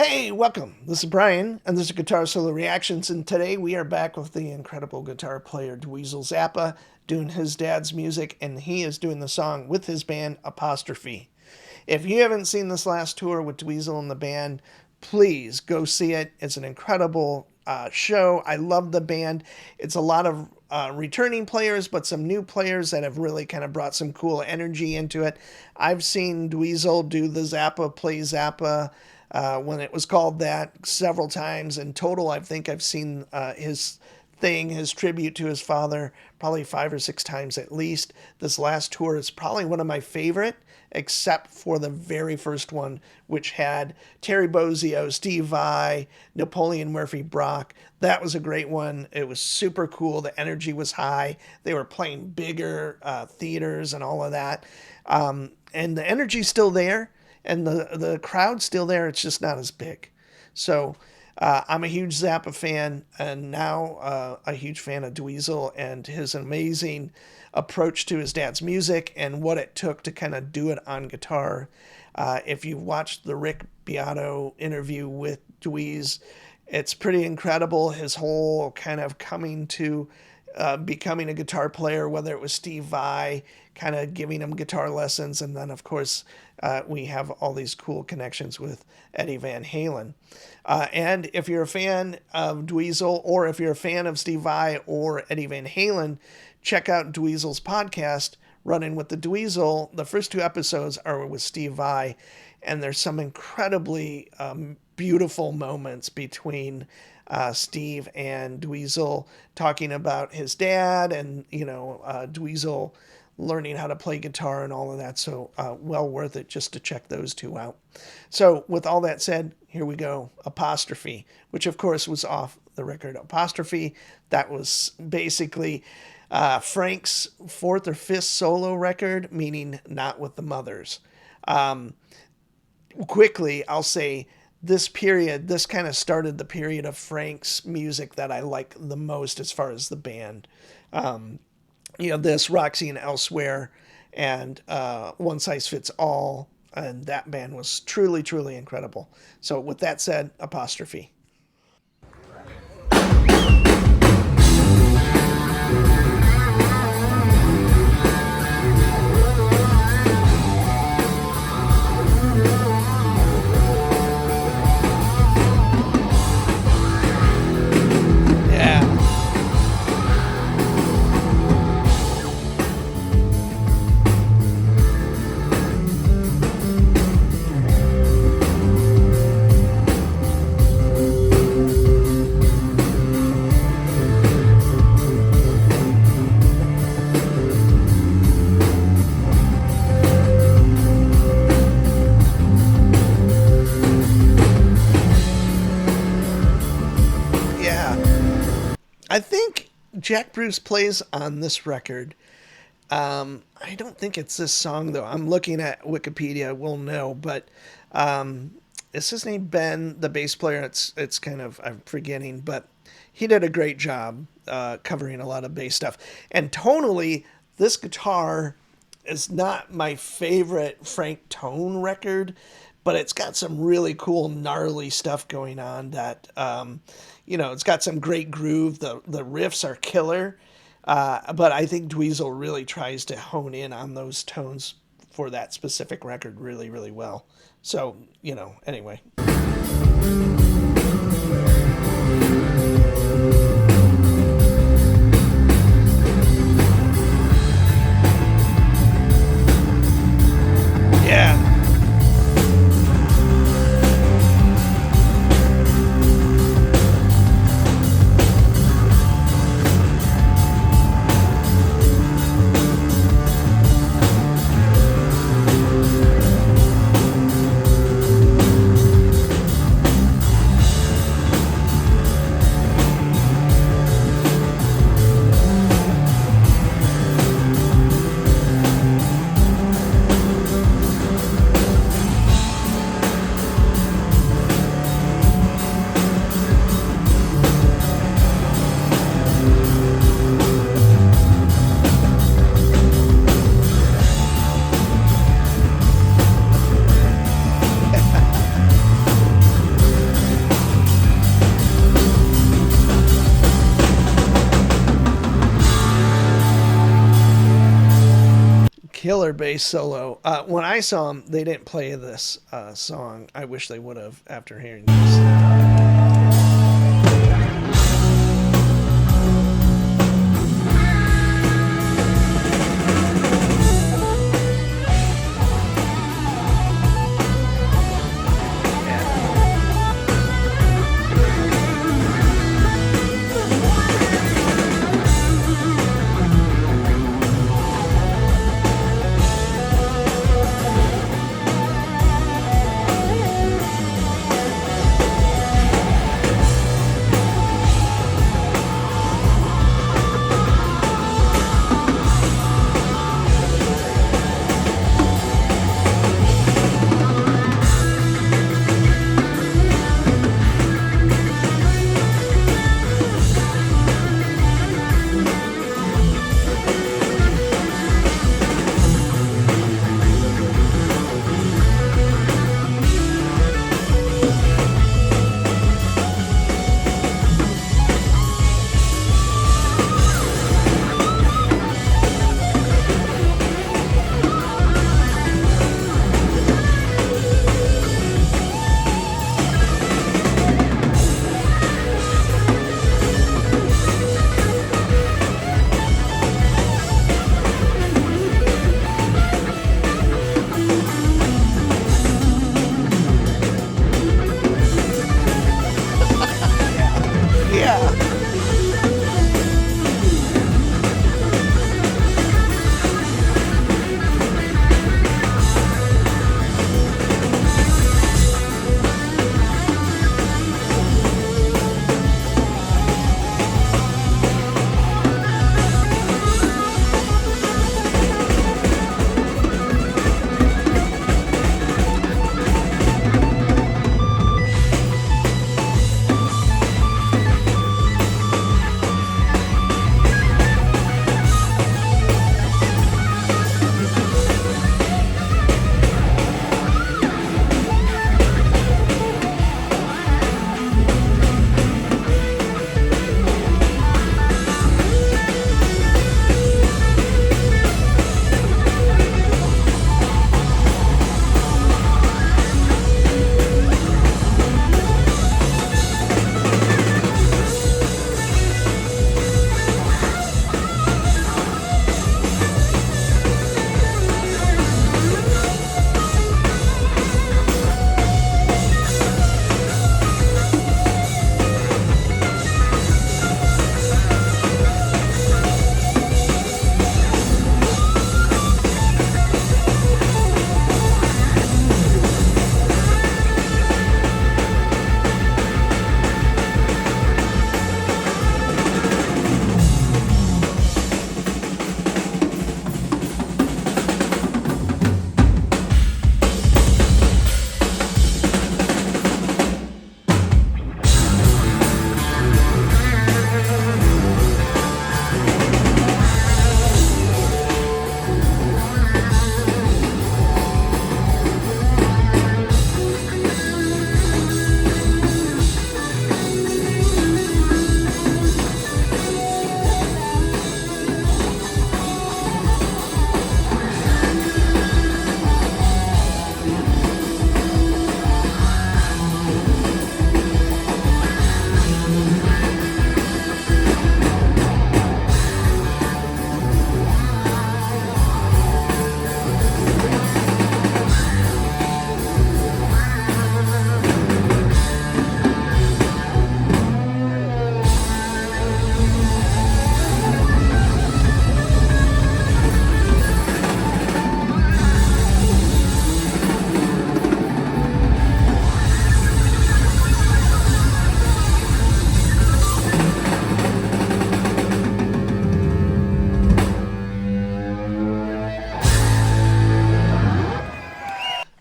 Hey, welcome. This is Brian, and this is Guitar Solo Reactions, and today we are back with the incredible guitar player DWEEZIL Zappa doing his dad's music, and he is doing the song with his band Apostrophe. If you haven't seen this last tour with DWEEZIL and the band, please go see it. It's an incredible show. I love the band. It's a lot of returning players, but some new players that have really kind of brought some cool energy into it. I've seen DWEEZIL do the Zappa Play Zappa when it was called that several times. In total, I think I've seen his tribute to his father, probably 5 or 6 times at least. This last tour is probably one of my favorite, except for the very first one, which had Terry Bozzio, Steve Vai, Napoleon Murphy Brock. That was a great one. It was super cool. The energy was high. They were playing bigger theaters and all of that. And the energy's still there, and the crowd's still there. It's just not as big. So I'm a huge Zappa fan, and now a huge fan of DWEEZIL and his amazing approach to his dad's music and what it took to kind of do it on guitar. If you watched the Rick Beato interview with Dweez, it's pretty incredible. His whole kind of coming to becoming a guitar player, whether it was Steve Vai kind of giving him guitar lessons, and then of course we have all these cool connections with Eddie Van Halen. And if you're a fan of DWEEZIL, or if you're a fan of Steve Vai or Eddie Van Halen, check out DWEEZIL's podcast, Running with the DWEEZIL. The first 2 episodes are with Steve Vai, and there's some incredibly beautiful moments between Steve and DWEEZIL talking about his dad, and DWEEZIL learning how to play guitar and all of that. So well worth it just to check those 2 out. So with all that said, here we go. Apostrophe, which of course was off the record Apostrophe. That was basically Frank's 4th or 5th solo record, meaning not with the Mothers. Quickly, I'll say this kind of started the period of Frank's music that I like the most as far as the band. This, Roxy and Elsewhere, and One Size Fits All, and that band was truly, truly incredible. So with that said, Apostrophe. I think Jack Bruce plays on this record. I don't think it's this song, though. I'm looking at Wikipedia. We'll know. But is his name Ben, the bass player? It's kind of, I'm forgetting. But he did a great job covering a lot of bass stuff. And tonally, this guitar is not my favorite Frank Tone record, but it's got some really cool, gnarly stuff going on that, it's got some great groove. The riffs are killer. But I think DWEEZIL really tries to hone in on those tones for that specific record really, really well. So, anyway. Yeah. killer bass solo. When I saw them, they didn't play this song. I wish they would have after hearing this. Yeah.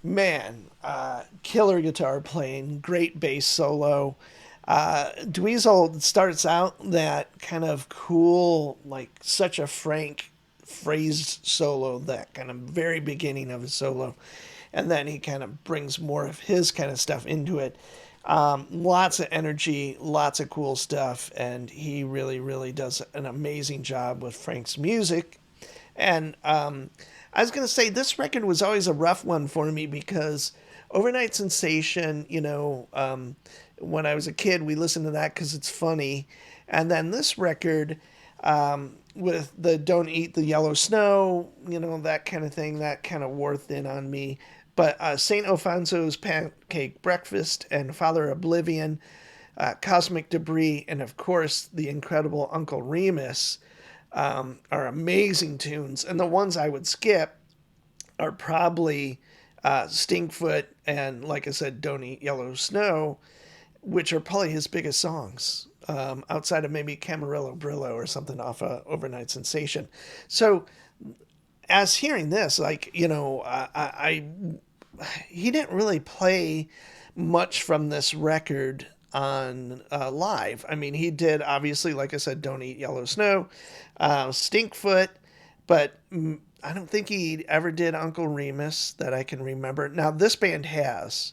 Man, killer guitar playing, great bass solo. Dweezil starts out that kind of cool, like such a frank phrased solo, that kind of very beginning of his solo. And then he kind of brings more of his kind of stuff into it. Lots of energy, lots of cool stuff, and he really, really does an amazing job with Frank's music. And I was going to say this record was always a rough one for me because Overnight Sensation, when I was a kid, we listened to that because it's funny. And then this record, with the Don't Eat the Yellow Snow, that kind of thing, that kind of wore thin on me. But St. Alfonso's Pancake Breakfast and Father Oblivion, Cosmic Debris, and of course the incredible Uncle Remus are amazing tunes. And the ones I would skip are probably Stinkfoot and, like I said, Don't Eat Yellow Snow, which are probably his biggest songs, outside of maybe Camarillo Brillo or something off Overnight Sensation. So, as hearing this, he didn't really play much from this record on live. I mean, he did, obviously, like I said, Don't Eat Yellow Snow, Stinkfoot, but I don't think he ever did Uncle Remus that I can remember. Now, this band has,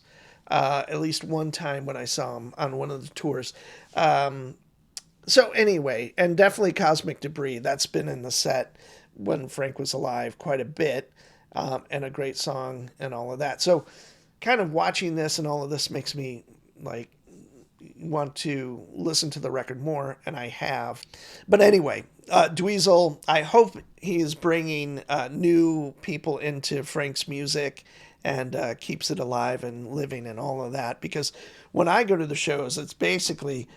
at least one time when I saw him on one of the tours. So anyway, and definitely Cosmic Debris. That's been in the set when Frank was alive quite a bit, and a great song and all of that. So kind of watching this and all of this makes me like want to listen to the record more, and I have. But anyway, Dweezil, I hope he is bringing new people into Frank's music and keeps it alive and living and all of that. Because when I go to the shows, it's basically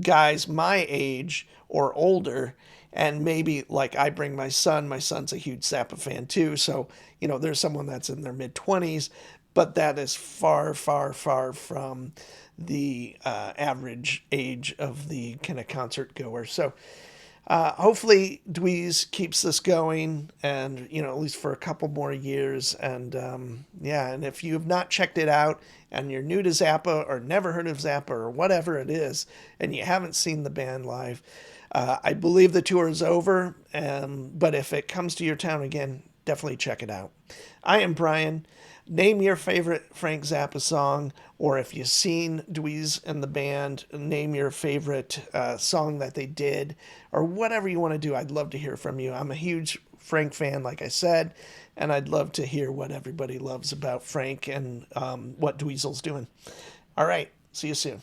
guys my age or older, and maybe like I bring my son. My son's a huge Zappa fan too, so there's someone that's in their mid-20s, but that is far, far, far from the average age of the kind of concert goer. So hopefully Dweez keeps this going, and at least for a couple more years. And and if you have not checked it out and you're new to Zappa or never heard of Zappa or whatever it is, and you haven't seen the band live, I believe the tour is over. But if it comes to your town again, definitely check it out. I am Brian. Name your favorite Frank Zappa song, or if you've seen Dweez and the band, name your favorite song that they did, or whatever you want to do. I'd love to hear from you. I'm a huge Frank fan, like I said, and I'd love to hear what everybody loves about Frank and what Dweezil's doing. All right, see you soon.